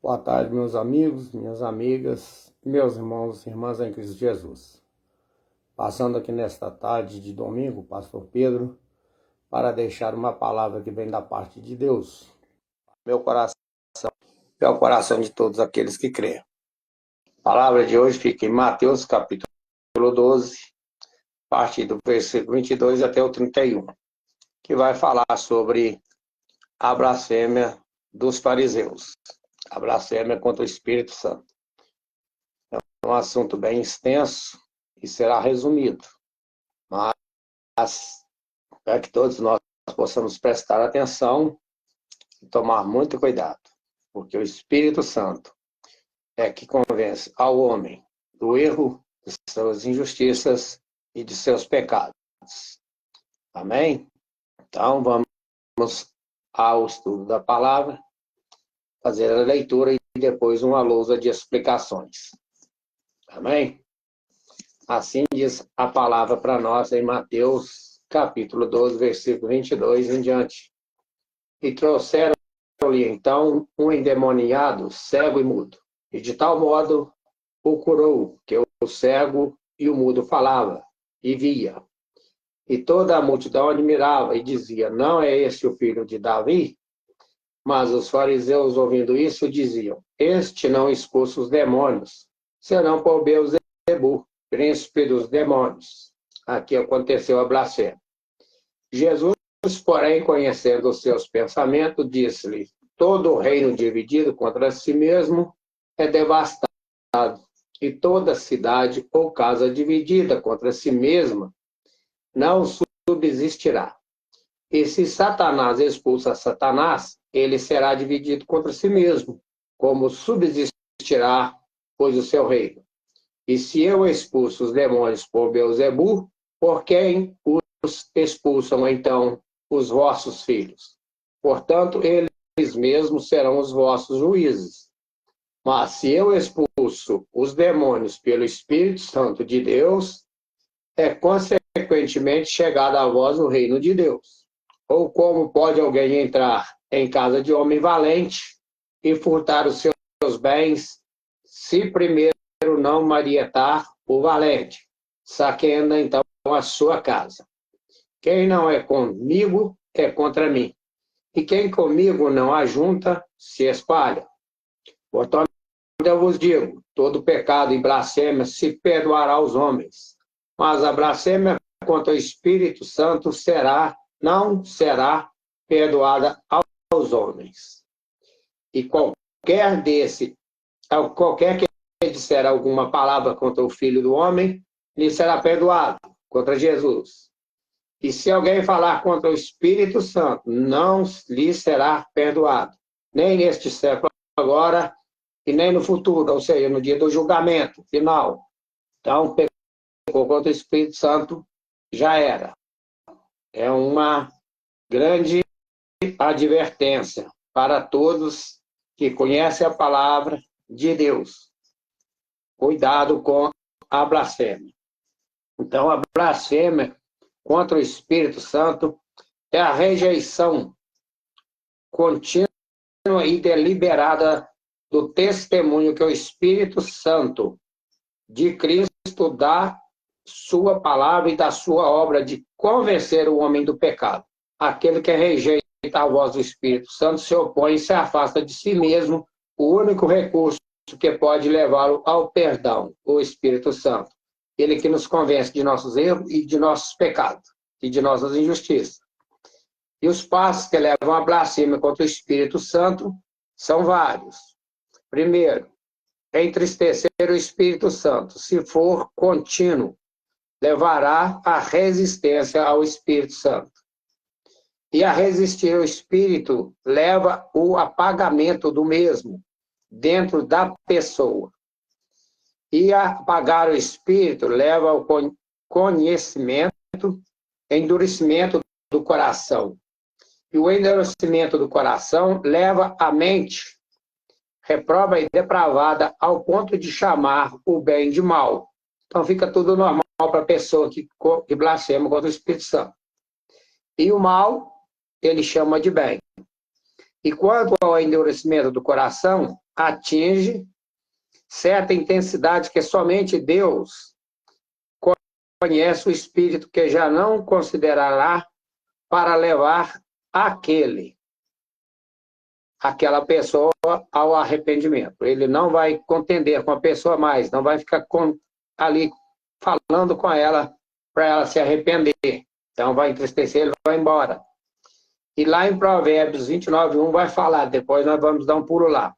Boa tarde, meus amigos, minhas amigas, meus irmãos e irmãs em Cristo Jesus. Passando aqui nesta tarde de domingo, Pastor Pedro, para deixar uma palavra que vem da parte de Deus. Meu coração é o coração de todos aqueles que creem. A palavra de hoje fica em Mateus, capítulo 12, a partir do versículo 22 até o 31, que vai falar sobre a blasfêmia dos fariseus. A blasfêmia contra o Espírito Santo. É um assunto bem extenso e será resumido, mas é que todos nós possamos prestar atenção e tomar muito cuidado, porque o Espírito Santo é que convence ao homem do erro, de suas injustiças e de seus pecados. Amém? Então vamos ao estudo da palavra, fazer a leitura e depois uma lousa de explicações. Amém? Assim diz a palavra para nós em Mateus, capítulo 12, versículo 22 em diante. E trouxeram-lhe então um endemoniado, cego e mudo. E de tal modo o curou, que o cego e o mudo falava e via. E toda a multidão admirava e dizia: não é este o filho de Davi? Mas os fariseus, ouvindo isso, diziam: este não expulsa os demônios, senão por Beelzebul, príncipe dos demônios. Aqui aconteceu a blasfêmia. Jesus, porém, conhecendo os seus pensamentos, disse-lhe: todo reino dividido contra si mesmo é devastado, e toda cidade ou casa dividida contra si mesma não subsistirá. E se Satanás expulsa Satanás, ele será dividido contra si mesmo, como subsistirá, pois, o seu reino. E se eu expulso os demônios por Beelzebul, por quem os expulsam, então, os vossos filhos? Portanto, eles mesmos serão os vossos juízes. Mas se eu expulso os demônios pelo Espírito Santo de Deus, é consequentemente chegado a vós o reino de Deus. Ou como pode alguém entrar em casa de homem valente e furtar os seus bens, se primeiro não marietar o valente, saqueando então a sua casa? Quem não é comigo é contra mim, e quem comigo não ajunta, se espalha. Portanto, eu vos digo, todo pecado e blasfêmia se perdoará aos homens, mas a blasfêmia contra o Espírito Santo não será perdoada aos homens. E qualquer que disser alguma palavra contra o Filho do Homem, lhe será perdoado, contra Jesus. E se alguém falar contra o Espírito Santo, não lhe será perdoado, nem neste século agora, e nem no futuro, ou seja, no dia do julgamento final. Então, pecou contra o Espírito Santo, já era. É uma grande advertência para todos que conhecem a palavra de Deus. Cuidado com a blasfêmia. Então, a blasfêmia contra o Espírito Santo é a rejeição contínua e deliberada do testemunho que o Espírito Santo de Cristo dá sua palavra e da sua obra de convencer o homem do pecado. Aquele que rejeita a voz do Espírito Santo se opõe e se afasta de si mesmo, o único recurso que pode levá-lo ao perdão, o Espírito Santo. Ele que nos convence de nossos erros e de nossos pecados e de nossas injustiças. E os passos que levam à blasfêmia contra o Espírito Santo são vários. Primeiro, entristecer o Espírito Santo, se for contínuo, levará à resistência ao Espírito Santo. E a resistir ao Espírito leva o apagamento do mesmo dentro da pessoa. E apagar o Espírito leva ao conhecimento, endurecimento do coração. E o endurecimento do coração leva a mente reproba e depravada ao ponto de chamar o bem de mal. Então fica tudo normal para a pessoa que blasfema contra o Espírito Santo. E o mal, ele chama de bem. E quanto ao endurecimento do coração, atinge certa intensidade que somente Deus conhece, o espírito que já não considerará para levar aquela pessoa ao arrependimento. Ele não vai contender com a pessoa mais, não vai ficar ali falando com ela para ela se arrepender. Então vai entristecer, ele vai embora. E lá em Provérbios 29:1 vai falar, depois nós vamos dar um pulo lá.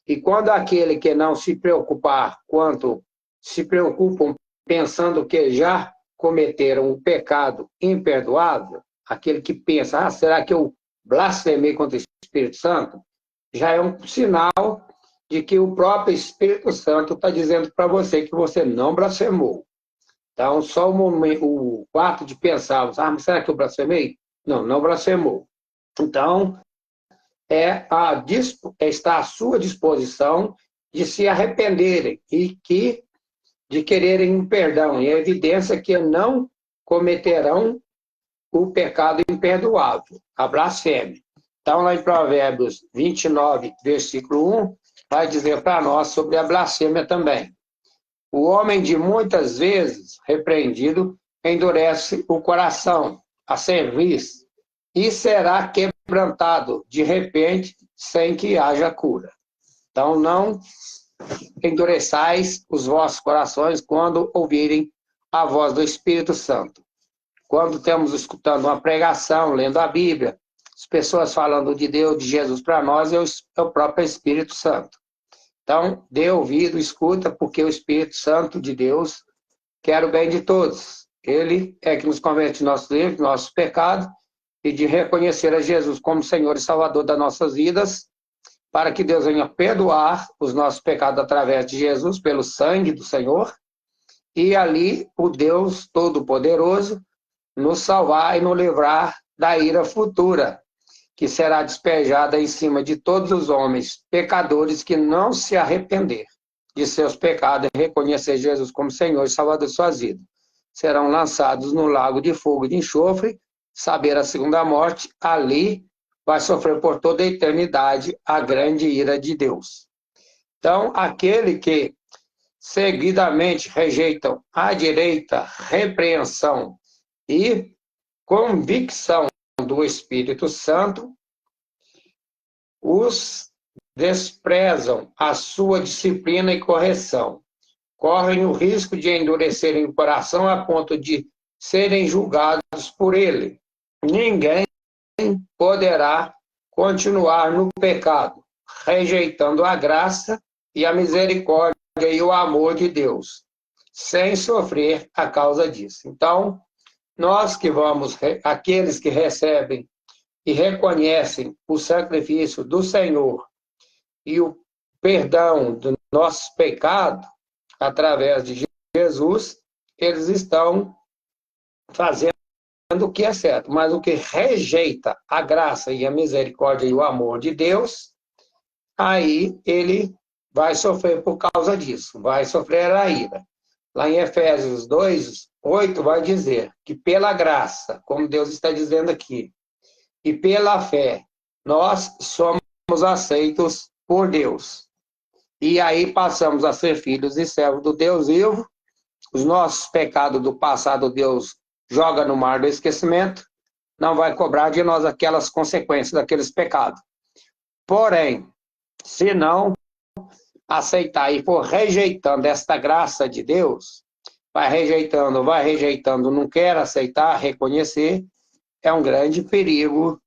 E quando aquele que não se preocupar quanto se preocupam pensando que já cometeram um pecado imperdoável, aquele que pensa, será que eu blasfemei contra o Espírito Santo? Já é um sinal de que o próprio Espírito Santo está dizendo para você que você não blasfemou. Então, só o ato de pensar, mas será que eu blasfemei? Não, não blasfemou. Então, está à sua disposição de se arrependerem e de quererem um perdão. E a evidência que não cometerão o pecado imperdoável, a blasfêmia. Então, lá em Provérbios 29, versículo 1, vai dizer para nós sobre a blasfêmia também. O homem de muitas vezes repreendido endurece o coração a cerviz e será quebrantado de repente sem que haja cura. Então, não endureçais os vossos corações quando ouvirem a voz do Espírito Santo. Quando estamos escutando uma pregação, lendo a Bíblia, as pessoas falando de Deus, de Jesus para nós, é o próprio Espírito Santo. Então, dê ouvido, escuta, porque o Espírito Santo de Deus quer o bem de todos. Ele é que nos converte de nossos erros, de nossos pecados, e de reconhecer a Jesus como Senhor e Salvador das nossas vidas, para que Deus venha perdoar os nossos pecados através de Jesus, pelo sangue do Senhor, e ali o Deus Todo-Poderoso nos salvar e nos livrar da ira futura, que será despejada em cima de todos os homens pecadores que não se arrepender de seus pecados e reconhecer Jesus como Senhor e Salvador de suas vidas. Serão lançados no lago de fogo e de enxofre, saber a segunda morte, ali vai sofrer por toda a eternidade a grande ira de Deus. Então, aquele que seguidamente rejeitam a direita repreensão e convicção do Espírito Santo, os desprezam a sua disciplina e correção, correm o risco de endurecerem o coração a ponto de serem julgados por ele. Ninguém poderá continuar no pecado, rejeitando a graça e a misericórdia e o amor de Deus, sem sofrer a causa disso. Então, aqueles que recebem e reconhecem o sacrifício do Senhor e o perdão do nosso pecado através de Jesus, eles estão fazendo o que é certo. Mas o que rejeita a graça e a misericórdia e o amor de Deus, aí ele vai sofrer por causa disso, vai sofrer a ira. Lá em Efésios 2:8 vai dizer que pela graça, como Deus está dizendo aqui, e pela fé, nós somos aceitos por Deus. E aí passamos a ser filhos e servos do Deus vivo. Os nossos pecados do passado, Deus joga no mar do esquecimento, não vai cobrar de nós aquelas consequências daqueles pecados. Porém, se não aceitar e for rejeitando esta graça de Deus, vai rejeitando, não quer aceitar, reconhecer, é um grande perigo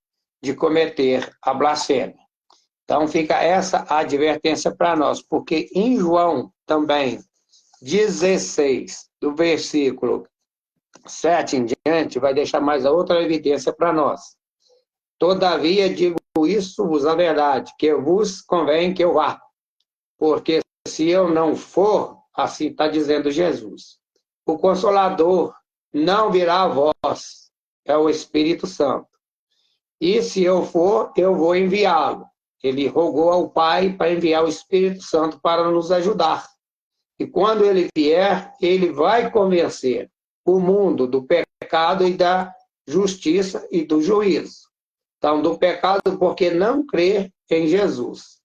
de cometer a blasfêmia. Então fica essa advertência para nós, porque em João também 16, do versículo 7 em diante, vai deixar mais a outra evidência para nós. Todavia digo isso vos a verdade, que vos convém que eu vá, porque se eu não for, assim está dizendo Jesus, o Consolador não virá a vós, é o Espírito Santo. E se eu for, eu vou enviá-lo. Ele rogou ao Pai para enviar o Espírito Santo para nos ajudar. E quando ele vier, ele vai convencer o mundo do pecado e da justiça e do juízo. Então, do pecado porque não crê em Jesus.